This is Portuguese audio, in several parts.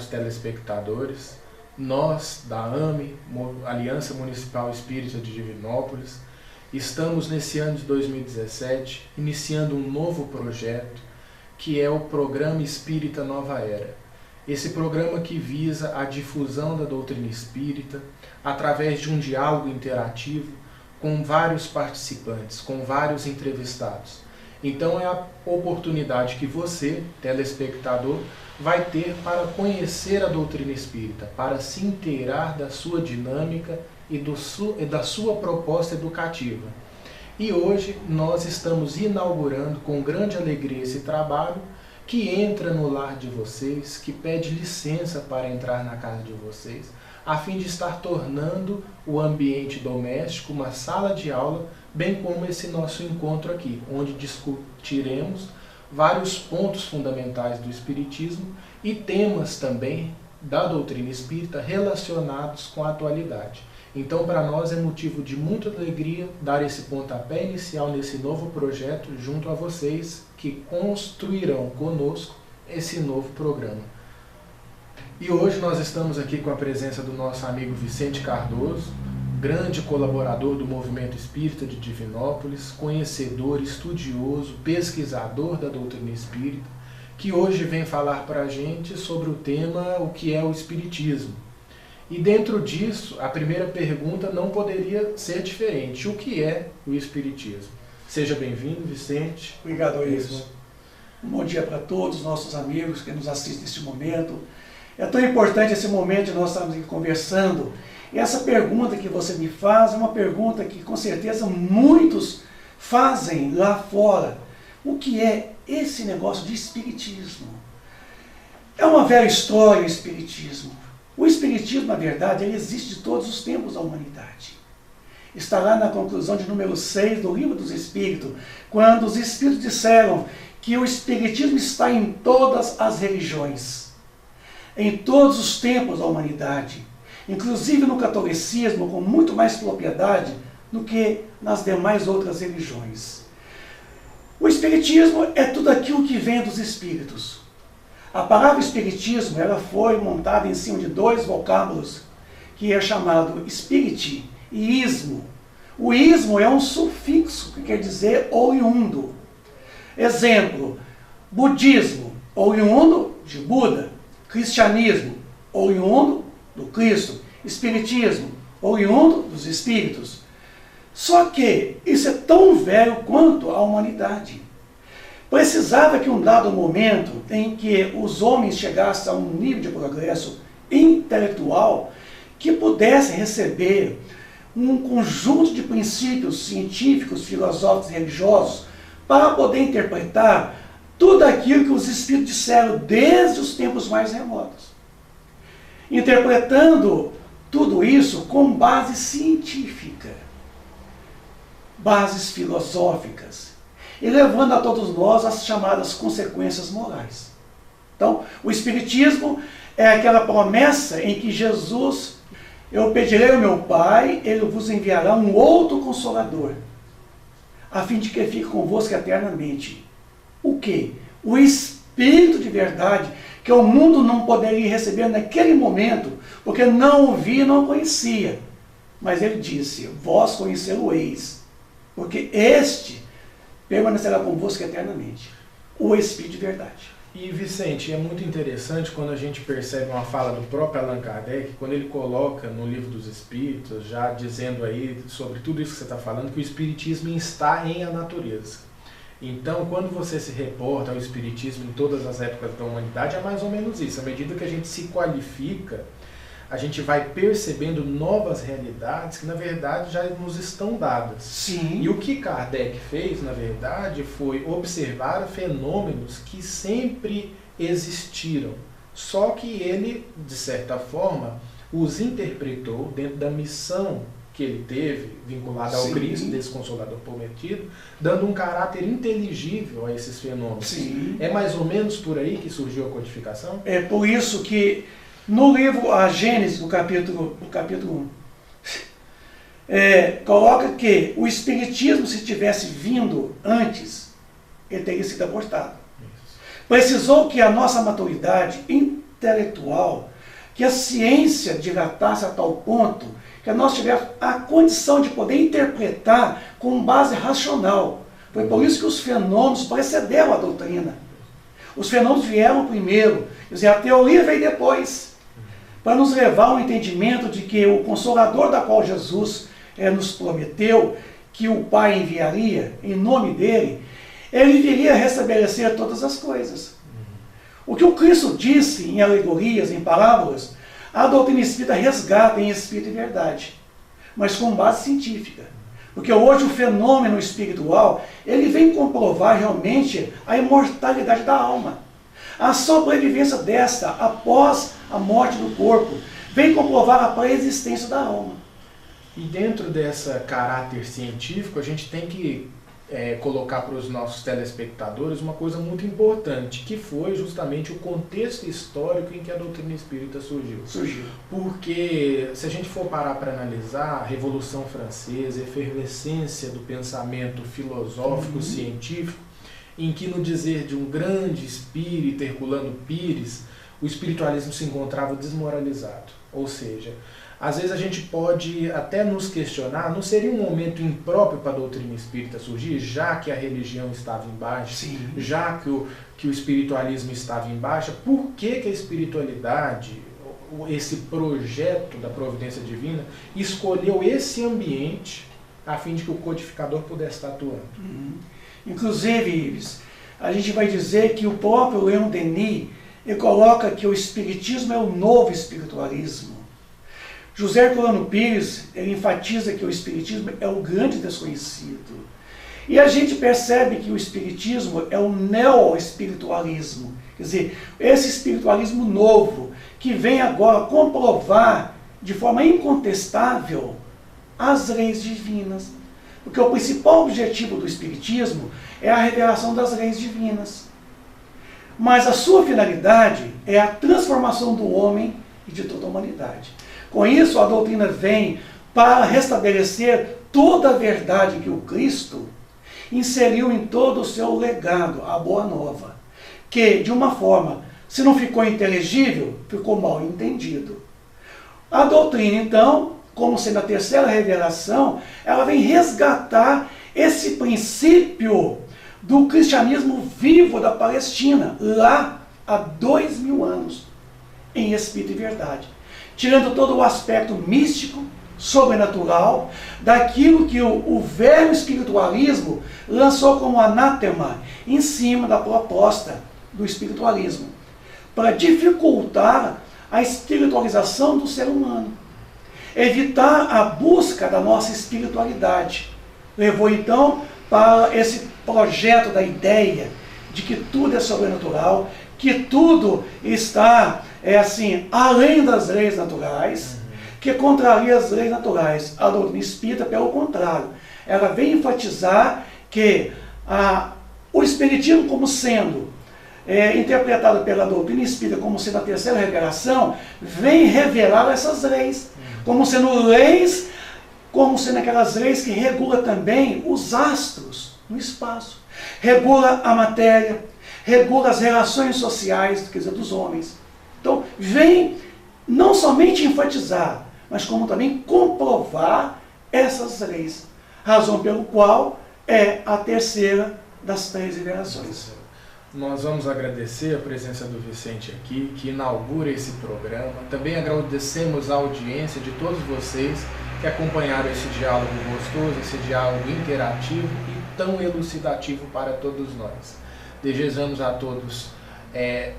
caros telespectadores. Nós, da AME, Aliança Municipal Espírita de Divinópolis, estamos nesse ano de 2017 iniciando um novo projeto, que é o Programa Espírita Nova Era. Esse programa que visa a difusão da doutrina espírita através de um diálogo interativo com vários participantes, com vários entrevistados. Então é a oportunidade que você, telespectador, vai ter para conhecer a doutrina espírita, para se inteirar da sua dinâmica e da sua proposta educativa. E hoje nós estamos inaugurando com grande alegria esse trabalho que entra no lar de vocês, que pede licença para entrar na casa de vocês, a fim de estar tornando o ambiente doméstico uma sala de aula, bem como esse nosso encontro aqui, onde discutiremos vários pontos fundamentais do Espiritismo e temas também da doutrina espírita relacionados com a atualidade. Então, para nós é motivo de muita alegria dar esse pontapé inicial nesse novo projeto junto a vocês que construirão conosco esse novo programa. E hoje nós estamos aqui com a presença do nosso amigo Vicente Cardoso, grande colaborador do Movimento Espírita de Divinópolis, conhecedor, estudioso, pesquisador da doutrina espírita, que hoje vem falar para a gente sobre o tema o que é o Espiritismo. E dentro disso, a primeira pergunta não poderia ser diferente. O que é o Espiritismo? Seja bem-vindo, Vicente. Obrigado, Wilson. Um bom dia para todos os nossos amigos que nos assistem neste momento. É tão importante esse momento de nós estarmos aqui conversando. E essa pergunta que você me faz é uma pergunta que com certeza muitos fazem lá fora. O que é esse negócio de Espiritismo? É uma velha história o Espiritismo. O Espiritismo, na verdade, ele existe de todos os tempos da humanidade. Está lá na conclusão de número 6 do Livro dos Espíritos, quando os Espíritos disseram que o Espiritismo está em todas as religiões, em todos os tempos da humanidade, inclusive no catolicismo, com muito mais propriedade do que nas demais outras religiões. O Espiritismo é tudo aquilo que vem dos Espíritos. A palavra Espiritismo ela foi montada em cima de dois vocábulos, que é chamado Spirit e Ismo. O Ismo é um sufixo, que quer dizer oriundo. Exemplo, budismo, oriundo de Buda. Cristianismo, oriundo do Cristo. Espiritismo, oriundo dos Espíritos. Só que isso é tão velho quanto a humanidade. Precisava que um dado momento em que os homens chegassem a um nível de progresso intelectual que pudessem receber um conjunto de princípios científicos, filosóficos e religiosos para poder interpretar tudo aquilo que os Espíritos disseram desde os tempos mais remotos. Interpretando tudo isso com base científica, bases filosóficas, e levando a todos nós as chamadas consequências morais. Então, o Espiritismo é aquela promessa em que Jesus, eu pedirei ao meu Pai, Ele vos enviará um outro Consolador, a fim de que fique convosco eternamente. O quê? O Espírito de verdade, que o mundo não poderia receber naquele momento, porque não o via e não o conhecia. Mas Ele disse, vós conhecê-lo-eis, porque este permanecerá convosco eternamente. O Espírito de verdade. E Vicente, é muito interessante quando a gente percebe uma fala do próprio Allan Kardec, quando ele coloca no Livro dos Espíritos, já dizendo aí sobre tudo isso que você está falando, que o Espiritismo está em a natureza. Então, quando você se reporta ao Espiritismo em todas as épocas da humanidade, é mais ou menos isso. À medida que a gente se qualifica, a gente vai percebendo novas realidades que, na verdade, já nos estão dadas. Sim. E o que Kardec fez, na verdade, foi observar fenômenos que sempre existiram. Só que ele, de certa forma, os interpretou dentro da missão que ele teve, vinculada ao Cristo, desse Consolador prometido, dando um caráter inteligível a esses fenômenos. Sim. É mais ou menos por aí que surgiu a codificação? É por isso que no livro A Gênesis, no capítulo 1, coloca que o Espiritismo, se tivesse vindo antes, ele teria sido abortado. Precisou que a nossa maturidade intelectual, que a ciência dilatasse a tal ponto que nós tivéssemos a condição de poder interpretar com base racional. Foi por isso que os fenômenos precederam a doutrina. Os fenômenos vieram primeiro, quer dizer, a teoria veio depois, para nos levar ao entendimento de que o Consolador da qual Jesus nos prometeu, que o Pai enviaria em nome dele, ele viria restabelecer todas as coisas. O que o Cristo disse em alegorias, em parábolas, a doutrina espírita resgata em espírito e verdade, mas com base científica. Porque hoje o fenômeno espiritual, ele vem comprovar realmente a imortalidade da alma. A sobrevivência desta após a morte do corpo vem comprovar a pré-existência da alma. E dentro desse caráter científico, a gente tem que colocar para os nossos telespectadores uma coisa muito importante, que foi justamente o contexto histórico em que a doutrina espírita surgiu. Porque se a gente for parar para analisar a Revolução Francesa, a efervescência do pensamento filosófico, científico, em que no dizer de um grande espírita, Herculano Pires, o espiritualismo se encontrava desmoralizado. Ou seja, às vezes a gente pode até nos questionar, não seria um momento impróprio para a doutrina espírita surgir, já que a religião estava em baixa, já que o espiritualismo estava em baixa? Por que a espiritualidade, esse projeto da providência divina, escolheu esse ambiente a fim de que o codificador pudesse estar atuando? Inclusive, Ives, a gente vai dizer que o próprio Leon Denis ele coloca que o espiritismo é o novo espiritualismo. José Herculano Pires, ele enfatiza que o espiritismo é o grande desconhecido. E a gente percebe que o espiritismo é o neo-espiritualismo. Quer dizer, esse espiritualismo novo, que vem agora comprovar de forma incontestável as leis divinas. Porque o principal objetivo do espiritismo é a revelação das leis divinas. Mas a sua finalidade é a transformação do homem e de toda a humanidade. Com isso, a doutrina vem para restabelecer toda a verdade que o Cristo inseriu em todo o seu legado, a Boa Nova. Que, de uma forma, se não ficou inteligível, ficou mal entendido. A doutrina, então, como sendo a terceira revelação, ela vem resgatar esse princípio do cristianismo vivo da Palestina, lá há 2000 anos, em espírito e verdade. Tirando todo o aspecto místico, sobrenatural, daquilo que o velho espiritualismo lançou como anátema em cima da proposta do espiritualismo, para dificultar a espiritualização do ser humano, evitar a busca da nossa espiritualidade. Levou então para esse projeto da ideia de que tudo é sobrenatural, que tudo está além das leis naturais, que contraria as leis naturais. A doutrina espírita, pelo contrário, ela vem enfatizar que o espiritismo, como sendo interpretado pela doutrina espírita como sendo a terceira revelação, vem revelar essas leis, como sendo leis, como sendo aquelas leis que regulam também os astros no espaço, regula a matéria, regula as relações sociais, quer dizer, dos homens. Então, vem não somente enfatizar, mas como também comprovar essas leis, razão pelo qual é a terceira das três revelações. Nós vamos agradecer a presença do Vicente aqui, que inaugura esse programa. Também agradecemos a audiência de todos vocês que acompanharam esse diálogo gostoso, esse diálogo interativo e tão elucidativo para todos nós. Desejamos a todos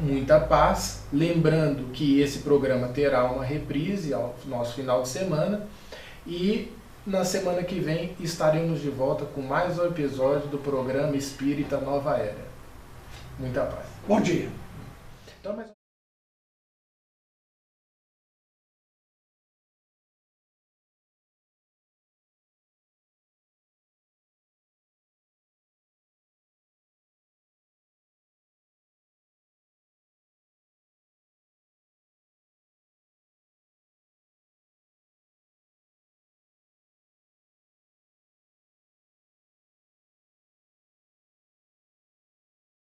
muita paz, lembrando que esse programa terá uma reprise ao nosso final de semana e na semana que vem estaremos de volta com mais um episódio do programa Espírita Nova Era. Muita paz. Bom dia. Então,